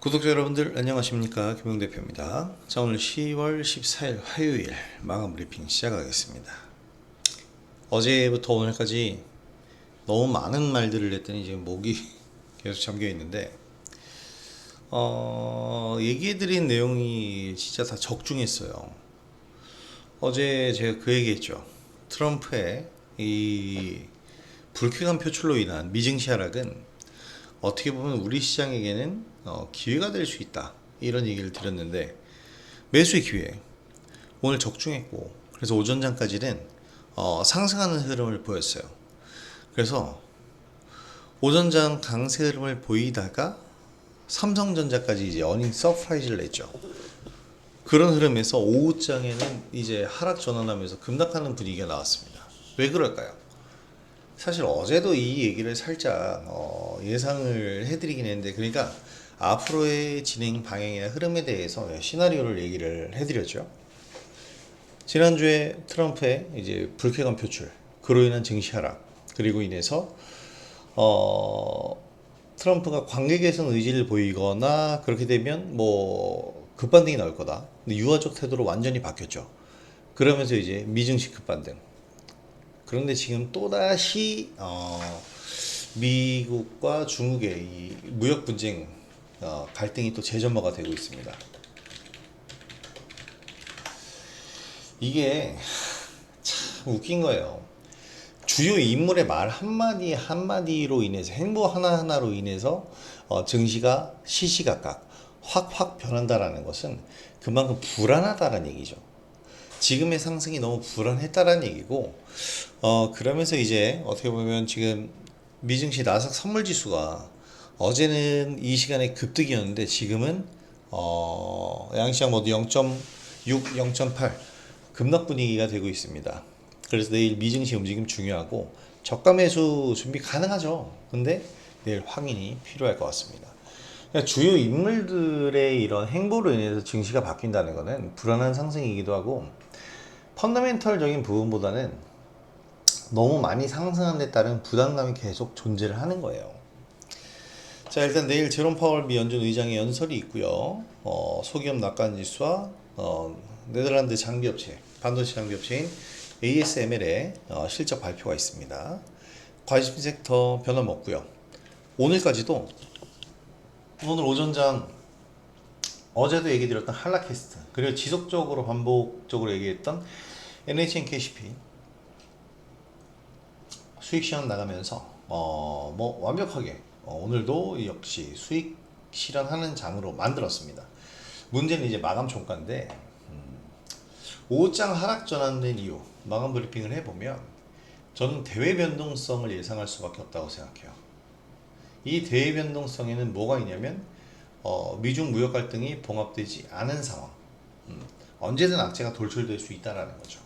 구독자 여러분들 안녕하십니까, 김용 대표입니다. 자, 오늘 10월 14일 화요일 마감 브리핑 시작하겠습니다. 어제부터 오늘까지 너무 많은 말들을 했더니 지금 목이 계속 잠겨 있는데 얘기해드린 내용이 진짜 다 적중했어요. 어제 제가 그 얘기했죠. 트럼프의 이 불쾌감 표출로 인한 미증시 하락은 어떻게 보면 우리 시장에게는 기회가 될 수 있다, 이런 얘기를 드렸는데, 매수의 기회 오늘 적중했고, 그래서 오전장까지는 상승하는 흐름을 보였어요. 그래서 오전장 강세 흐름을 보이다가 삼성전자까지 이제 어닝 서프라이즈를 냈죠. 그런 흐름에서 오후장에는 이제 하락 전환하면서 급락하는 분위기가 나왔습니다. 왜 그럴까요? 사실 어제도 이 얘기를 살짝 예상을 해드리긴 했는데, 그러니까 앞으로의 진행 방향이나 흐름에 대해서 시나리오를 얘기를 해드렸죠. 지난주에 트럼프의 이제 불쾌감 표출, 그로 인한 증시 하락, 그리고 인해서 트럼프가 관계 개선 의지를 보이거나 그렇게 되면 뭐 급반등이 나올 거다. 근데 유화적 태도로 완전히 바뀌었죠. 그러면서 이제 미증시 급반등. 그런데 지금 또다시 미국과 중국의 이 무역 분쟁 갈등이 또 재점화가 되고 있습니다. 이게 참 웃긴 거예요. 주요 인물의 말 한마디 한마디로 인해서, 행보 하나하나로 인해서 증시가 시시각각 확 변한다라는 것은 그만큼 불안하다는 얘기죠. 지금의 상승이 너무 불안했다라는 얘기고, 그러면서 이제 어떻게 보면 지금 미증시 나스닥 선물지수가 어제는 이 시간에 급등이었는데 지금은 양시장 모두 0.6, 0.8 급락 분위기가 되고 있습니다. 그래서 내일 미증시 움직임 중요하고 저가 매수 준비 가능하죠. 근데 내일 확인이 필요할 것 같습니다. 그러니까 주요 인물들의 이런 행보로 인해서 증시가 바뀐다는 것은 불안한 상승이기도 하고, 펀더멘털적인 부분보다는 너무 많이 상승한 데 따른 부담감이 계속 존재를 하는 거예요. 자, 일단 내일 제롬 파월 미 연준 의장의 연설이 있고요. 소기업 낙관지수와 네덜란드 장비업체, 반도체 장비업체인 ASML의 실적 발표가 있습니다. 관심 섹터 변함없고요. 오늘까지도, 오늘 오전장 어제도 얘기 드렸던 한라캐스트, 그리고 지속적으로 반복적으로 얘기했던 NHN KCP 수익 실현 나가면서 뭐 완벽하게 오늘도 역시 수익 실현하는 장으로 만들었습니다. 문제는 이제 마감 종가인데, 5장 하락 전환된 이유 마감 브리핑을 해보면 저는 대외 변동성을 예상할 수밖에 없다고 생각해요. 이 대외 변동성에는 뭐가 있냐면 미중 무역 갈등이 봉합되지 않은 상황, 언제든 악재가 돌출될 수 있다는 거죠.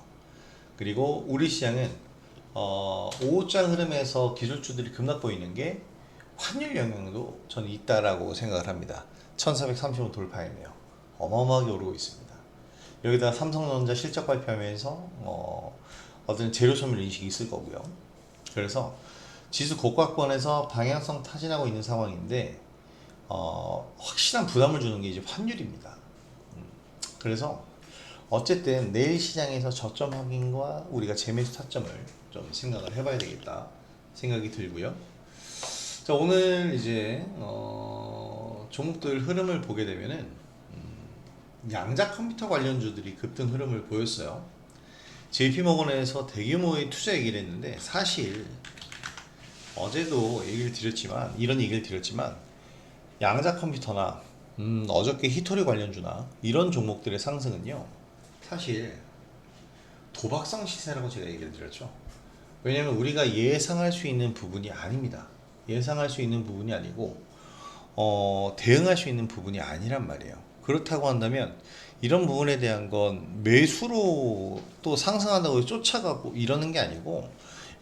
그리고 우리 시장은 5장 흐름에서 기술주들이 급락 보이는 게 환율 영향도 저는 있다라고 생각을 합니다. 1430원 돌파했네요. 어마어마하게 오르고 있습니다. 여기다 삼성전자 실적 발표하면서 어떤 재료 소멸 인식이 있을 거고요. 그래서 지수 고가권에서 방향성 타진하고 있는 상황인데 확실한 부담을 주는 게 이제 환율입니다. 그래서 어쨌든 내일 시장에서 저점 확인과 우리가 재매수 타점을 좀 생각을 해봐야 되겠다 생각이 들고요. 자, 오늘 이제 종목들 흐름을 보게 되면은 양자 컴퓨터 관련주들이 급등 흐름을 보였어요. JP모건에서 대규모의 투자 얘기를 했는데, 사실 어제도 얘기를 드렸지만, 이런 얘기를 드렸지만, 양자 컴퓨터나 어저께 히토리 관련주나 이런 종목들의 상승은요, 사실 도박성 시세라고 제가 얘기를 드렸죠. 왜냐면 우리가 예상할 수 있는 부분이 아닙니다. 예상할 수 있는 부분이 아니고 대응할 수 있는 부분이 아니란 말이에요. 그렇다고 한다면 이런 부분에 대한 건 매수로 또 상승한다고 쫓아가고 이러는 게 아니고,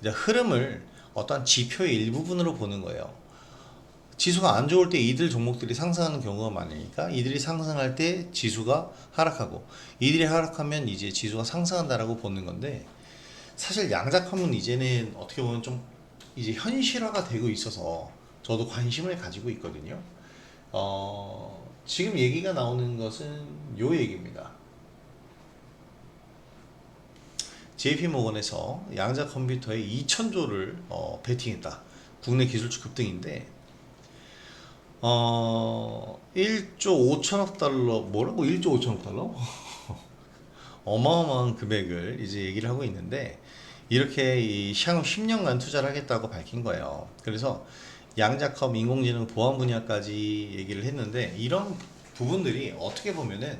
이제 흐름을 어떠한 지표의 일부분으로 보는 거예요. 지수가 안 좋을 때 이들 종목들이 상승하는 경우가 많으니까 이들이 상승할 때 지수가 하락하고, 이들이 하락하면 이제 지수가 상승한다라고 보는 건데, 사실 양자컴은 이제는 어떻게 보면 좀 이제 현실화가 되고 있어서 저도 관심을 가지고 있거든요. 지금 얘기가 나오는 것은 요 얘기입니다. JP모건에서 양자 컴퓨터에 2천조를 베팅했다. 국내 기술주 급등인데 1조 5천억 달러 뭐라고 1조 5천억 달러? 어마어마한 금액을 이제 얘기를 하고 있는데 이렇게 향후 10년간 투자를 하겠다고 밝힌 거예요. 그래서 양자컴, 인공지능, 보안 분야까지 얘기를 했는데 이런 부분들이 어떻게 보면은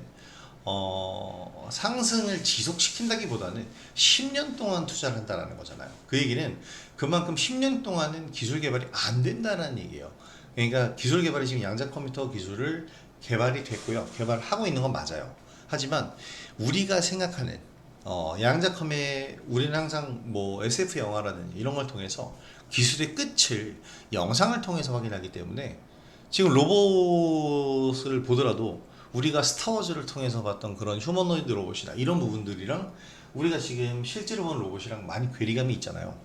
상승을 지속시킨다기보다는 10년 동안 투자를 한다는 거잖아요. 그 얘기는 그만큼 10년 동안은 기술 개발이 안 된다는 얘기예요. 그러니까 기술 개발이 지금 양자 컴퓨터 기술을 개발이 됐고요. 개발하고 있는 건 맞아요. 하지만 우리가 생각하는 양자컴의 우리는 항상 뭐 SF 영화라든지 이런 걸 통해서 기술의 끝을 영상을 통해서 확인하기 때문에 지금 로봇을 보더라도 우리가 스타워즈를 통해서 봤던 그런 휴머노이드 로봇이나 이런 부분들이랑 우리가 지금 실제로 보는 로봇이랑 많이 괴리감이 있잖아요.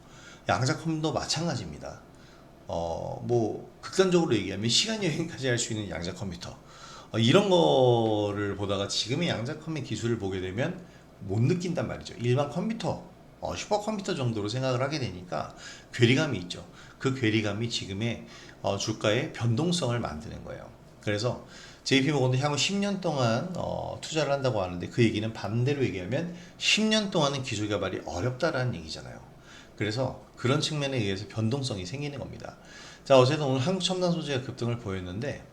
양자컴도 마찬가지입니다. 뭐 극단적으로 얘기하면 시간 여행까지 할 수 있는 양자 컴퓨터 이런 거를 보다가 지금의 양자컴의 기술을 보게 되면 못 느낀단 말이죠. 일반 컴퓨터, 슈퍼컴퓨터 정도로 생각을 하게 되니까 괴리감이 있죠. 그 괴리감이 지금의 주가의 변동성을 만드는 거예요. 그래서 JP모건도 향후 10년 동안 투자를 한다고 하는데 그 얘기는 반대로 얘기하면 10년 동안은 기술 개발이 어렵다라는 얘기잖아요. 그래서 그런 측면에 의해서 변동성이 생기는 겁니다. 자, 어쨌든 오늘 한국첨단소재가 급등을 보였는데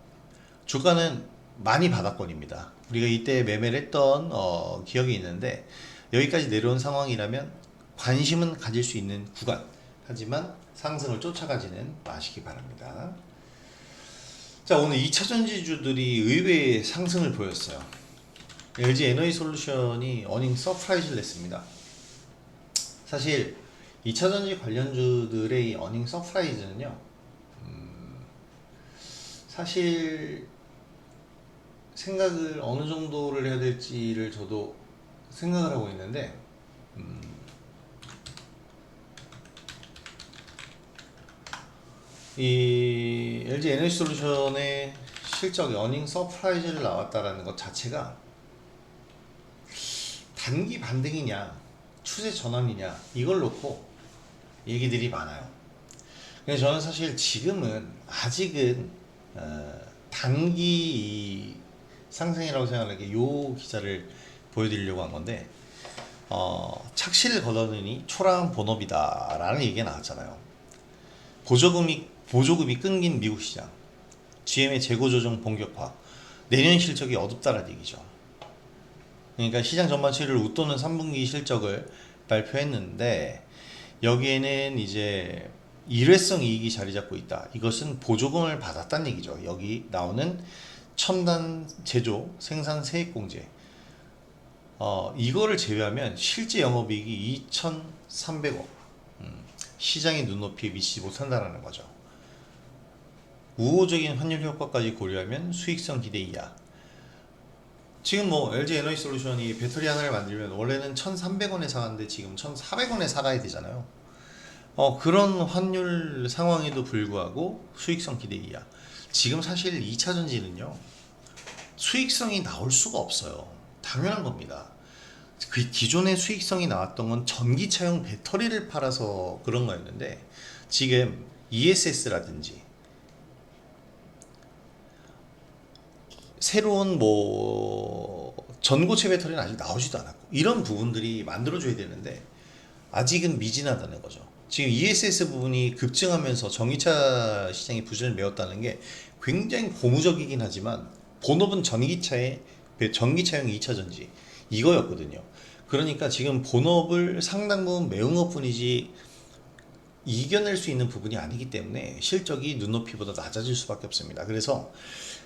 주가는 많이 바닥권입니다. 우리가 이때 매매를 했던 기억이 있는데 여기까지 내려온 상황이라면 관심은 가질 수 있는 구간, 하지만 상승을 쫓아가지는 마시기 바랍니다. 자, 오늘 2차 전지주들이 의외의 상승을 보였어요. LG 에너지솔루션이 어닝 서프라이즈를 냈습니다. 사실 2차 전지 관련주들의 어닝 서프라이즈는요, 사실 생각을 어느 정도를 해야 될지를 저도 생각을 하고 있는데, 이 LG 에너지솔루션의 실적 어닝 서프라이즈를 나왔다라는 것 자체가 단기 반등이냐 추세 전환이냐 이걸 놓고 얘기들이 많아요. 근데 저는 사실 지금은 아직은 단기 상승이라고 생각하는 게 요 기사를 보여드리려고 한 건데 착시를 거두느니 초라한 본업이다 라는 얘기가 나왔잖아요. 보조금이 끊긴 미국 시장, GM의 재고 조정 본격화, 내년 실적이 어둡다는 얘기죠. 그러니까 시장 전반치를 웃도는 3분기 실적을 발표했는데 여기에는 이제 일회성 이익이 자리 잡고 있다. 이것은 보조금을 받았다는 얘기죠. 여기 나오는 첨단 제조 생산 세액 공제 이거를 제외하면 실제 영업이익이 2,300억, 시장의 눈높이에 미치지 못한다는 거죠. 우호적인 환율 효과까지 고려하면 수익성 기대 이하. 지금 뭐 LG 에너지 솔루션이 배터리 하나를 만들면 원래는 1,300원에 사는데 지금 1,400원에 사가야 되잖아요. 그런 환율 상황에도 불구하고 수익성 기대 이하. 지금 사실 2차 전지는요, 수익성이 나올 수가 없어요. 당연한 겁니다. 그 기존의 수익성이 나왔던 건 전기차용 배터리를 팔아서 그런 거였는데 지금 ESS라든지 새로운 뭐 전고체 배터리는 아직 나오지도 않았고 이런 부분들이 만들어줘야 되는데 아직은 미진하다는 거죠. 지금 ESS 부분이 급증하면서 전기차 시장이 부진을 메웠다는 게 굉장히 고무적이긴 하지만 본업은 전기차용 2차 전지 이거였거든요. 그러니까 지금 본업을 상당 부분 메운 것 뿐이지 이겨낼 수 있는 부분이 아니기 때문에 실적이 눈높이보다 낮아질 수밖에 없습니다. 그래서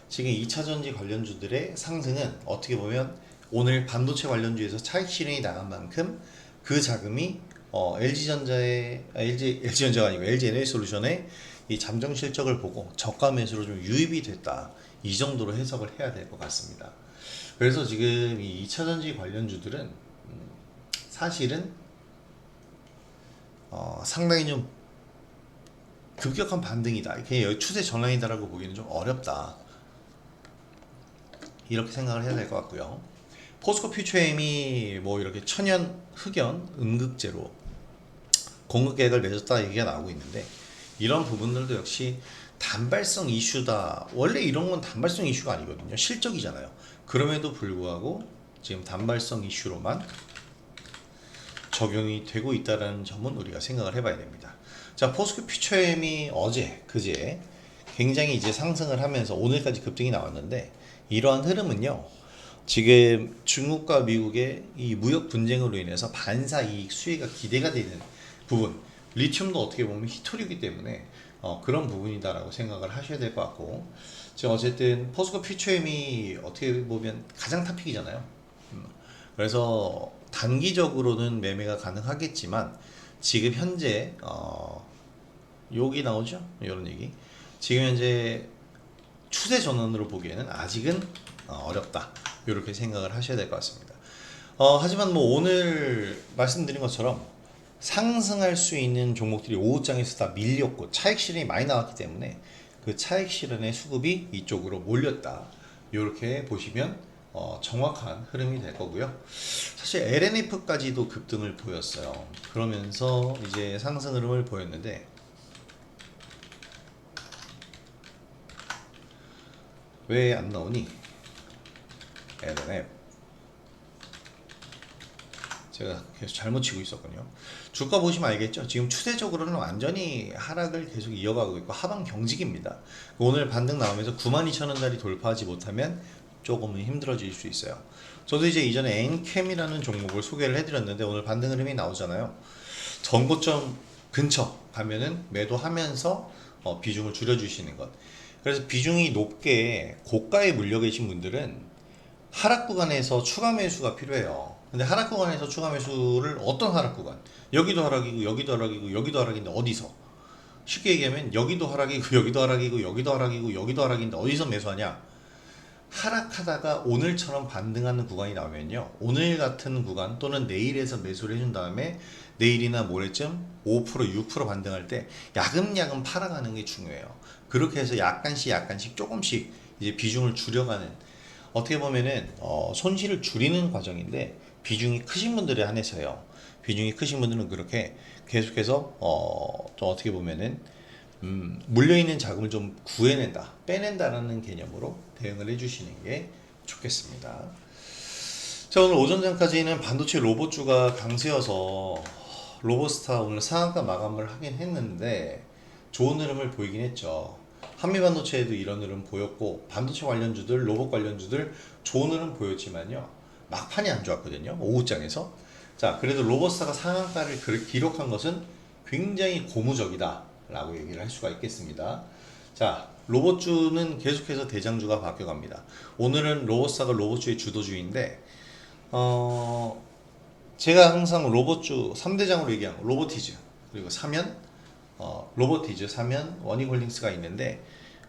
지금 2차 전지 관련주들의 상승은 어떻게 보면 오늘 반도체 관련주에서 차익 실현이 나간 만큼 그 자금이 LG전자가 아니고 LG 에너지솔루션의 이 잠정 실적을 보고 저가 매수로 좀 유입이 됐다. 이 정도로 해석을 해야 될 것 같습니다. 그래서 지금 이 2차 전지 관련주들은 사실은 상당히 좀 급격한 반등이다. 이게 추세 전환이다라고 보기는 좀 어렵다. 이렇게 생각을 해야 될 것 같고요. 포스코 퓨처엠이 뭐 이렇게 천연 흑연 음극재로 공급 계획을 맺었다 얘기가 나오고 있는데, 이런 부분들도 역시 단발성 이슈다. 원래 이런 건 단발성 이슈가 아니거든요. 실적이잖아요. 그럼에도 불구하고 지금 단발성 이슈로만 적용이 되고 있다는 점은 우리가 생각을 해봐야 됩니다. 자, 포스코 퓨처엠이 어제, 그제 굉장히 이제 상승을 하면서 오늘까지 급등이 나왔는데, 이러한 흐름은요, 지금 중국과 미국의 이 무역 분쟁으로 인해서 반사 이익 수혜가 기대가 되는 부분, 리튬도 어떻게 보면 히토류이기 때문에 그런 부분이다라고 생각을 하셔야 될 것 같고, 지금 어쨌든 포스코 퓨처엠이 어떻게 보면 가장 탑픽이잖아요. 그래서 단기적으로는 매매가 가능하겠지만, 지금 현재 여기 나오죠? 이런 얘기. 지금 현재 추세 전환으로 보기에는 아직은 어렵다. 이렇게 생각을 하셔야 될 것 같습니다. 하지만 뭐 오늘 말씀드린 것처럼 상승할 수 있는 종목들이 오후장에서 다 밀렸고 차익 실현이 많이 나왔기 때문에 그 차익 실현의 수급이 이쪽으로 몰렸다. 이렇게 보시면 정확한 흐름이 될 거고요. 사실 LNF까지도 급등을 보였어요. 그러면서 이제 상승 흐름을 보였는데, 왜 안 나오니? LNF 제가 계속 잘못 치고 있었군요. 주가 보시면 알겠죠? 지금 추세적으로는 완전히 하락을 계속 이어가고 있고 하방 경직입니다. 오늘 반등 나오면서 92,000원짜리 돌파하지 못하면 조금은 힘들어질 수 있어요. 저도 이제 이전에 엔캠이라는 종목을 소개를 해드렸는데, 오늘 반등 흐름이 나오잖아요. 전고점 근처 가면은 매도하면서 비중을 줄여주시는 것. 그래서 비중이 높게 고가에 물려 계신 분들은 하락 구간에서 추가 매수가 필요해요. 근데 하락 구간에서 추가 매수를 어떤 하락 구간? 여기도 하락이고 여기도 하락이고 여기도 하락인데 어디서? 쉽게 얘기하면 여기도 하락이고 여기도 하락이고 여기도 하락이고 여기도 하락인데 어디서 매수하냐? 하락하다가 오늘처럼 반등하는 구간이 나오면요, 오늘 같은 구간 또는 내일에서 매수를 해준 다음에 내일이나 모레쯤 5% 6% 반등할 때 야금야금 팔아가는 게 중요해요. 그렇게 해서 약간씩 조금씩 이제 비중을 줄여가는, 어떻게 보면은 손실을 줄이는 과정인데, 비중이 크신 분들에 한해서요. 비중이 크신 분들은 그렇게 계속해서 좀 어떻게 보면은 물려있는 자금을 좀 구해낸다, 빼낸다라는 개념으로 대응을 해주시는 게 좋겠습니다. 자, 오늘 오전장까지는 반도체 로봇주가 강세여서 로봇스타 오늘 상한가 마감을 하긴 했는데 좋은 흐름을 보이긴 했죠. 한미반도체에도 이런 흐름 보였고, 반도체 관련주들, 로봇 관련주들 좋은 흐름 보였지만요, 막판이 안 좋았거든요, 오후장에서. 자, 그래도 로봇스타가 상한가를 기록한 것은 굉장히 고무적이다 라고 얘기를 할 수가 있겠습니다. 자, 로봇주는 계속해서 대장주가 바뀌어갑니다. 오늘은 로봇스타가 로봇주의 주도주인데, 제가 항상 로봇주 3대장으로 얘기하는 로보티즈, 그리고 사면, 로보티즈, 사면, 원익홀딩스가 있는데,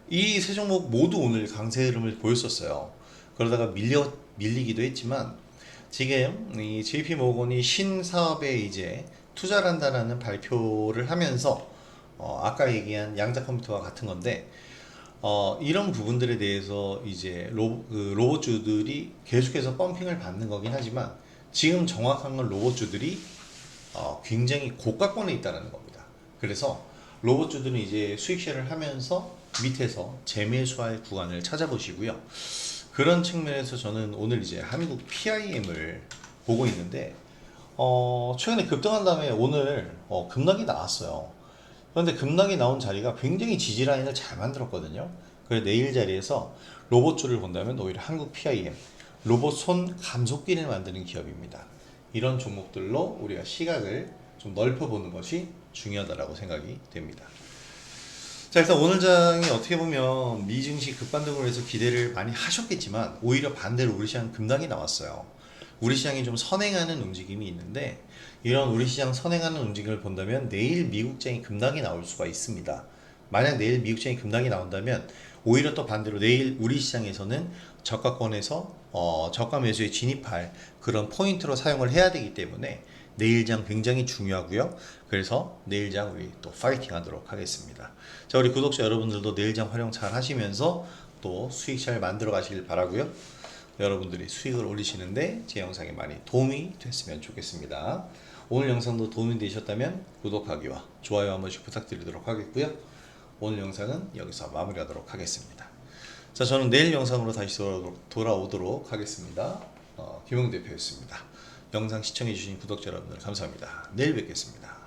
이 세 종목 모두 오늘 강세 흐름을 보였었어요. 그러다가 밀리기도 했지만, 지금 이 JP 모건이 신사업에 이제 투자를 한다라는 발표를 하면서 아까 얘기한 양자 컴퓨터와 같은 건데, 이런 부분들에 대해서 이제 로봇주들이 계속해서 펌핑을 받는 거긴 하지만, 지금 정확한 건 로봇주들이 굉장히 고가권에 있다는 겁니다. 그래서 로봇주들은 이제 수익 쉐어를 하면서 밑에서 재매수할 구간을 찾아보시고요. 그런 측면에서 저는 오늘 이제 한국 PIM을 보고 있는데, 최근에 급등한 다음에 오늘 급락이 나왔어요. 그런데 급락이 나온 자리가 굉장히 지지라인을 잘 만들었거든요. 그래서 내일 자리에서 로봇주를 본다면 오히려 한국 PIM, 로봇 손 감속기를 만드는 기업입니다. 이런 종목들로 우리가 시각을 좀 넓혀보는 것이 중요하다고 생각이 됩니다. 자, 일단 오늘 장이 어떻게 보면 미증시 급반등으로 해서 기대를 많이 하셨겠지만, 오히려 반대로 우리 시장 급락이 나왔어요. 우리 시장이 좀 선행하는 움직임이 있는데, 이런 우리 시장 선행하는 움직임을 본다면 내일 미국장이 급락이 나올 수가 있습니다. 만약 내일 미국장이 급락이 나온다면 오히려 또 반대로 내일 우리 시장에서는 저가권에서 저가 매수에 진입할 그런 포인트로 사용을 해야 되기 때문에 내일장 굉장히 중요하고요. 그래서 내일장 우리 또 파이팅 하도록 하겠습니다. 자, 우리 구독자 여러분들도 내일장 활용 잘 하시면서 또 수익 잘 만들어 가시길 바라고요. 여러분들이 수익을 올리시는데 제 영상이 많이 도움이 됐으면 좋겠습니다. 오늘 영상도 도움이 되셨다면 구독하기와 좋아요 한 번씩 부탁드리도록 하겠고요. 오늘 영상은 여기서 마무리하도록 하겠습니다. 자, 저는 내일 영상으로 다시 돌아오도록 하겠습니다. 김용 대표였습니다. 영상 시청해주신 구독자 여러분들 감사합니다. 내일 뵙겠습니다.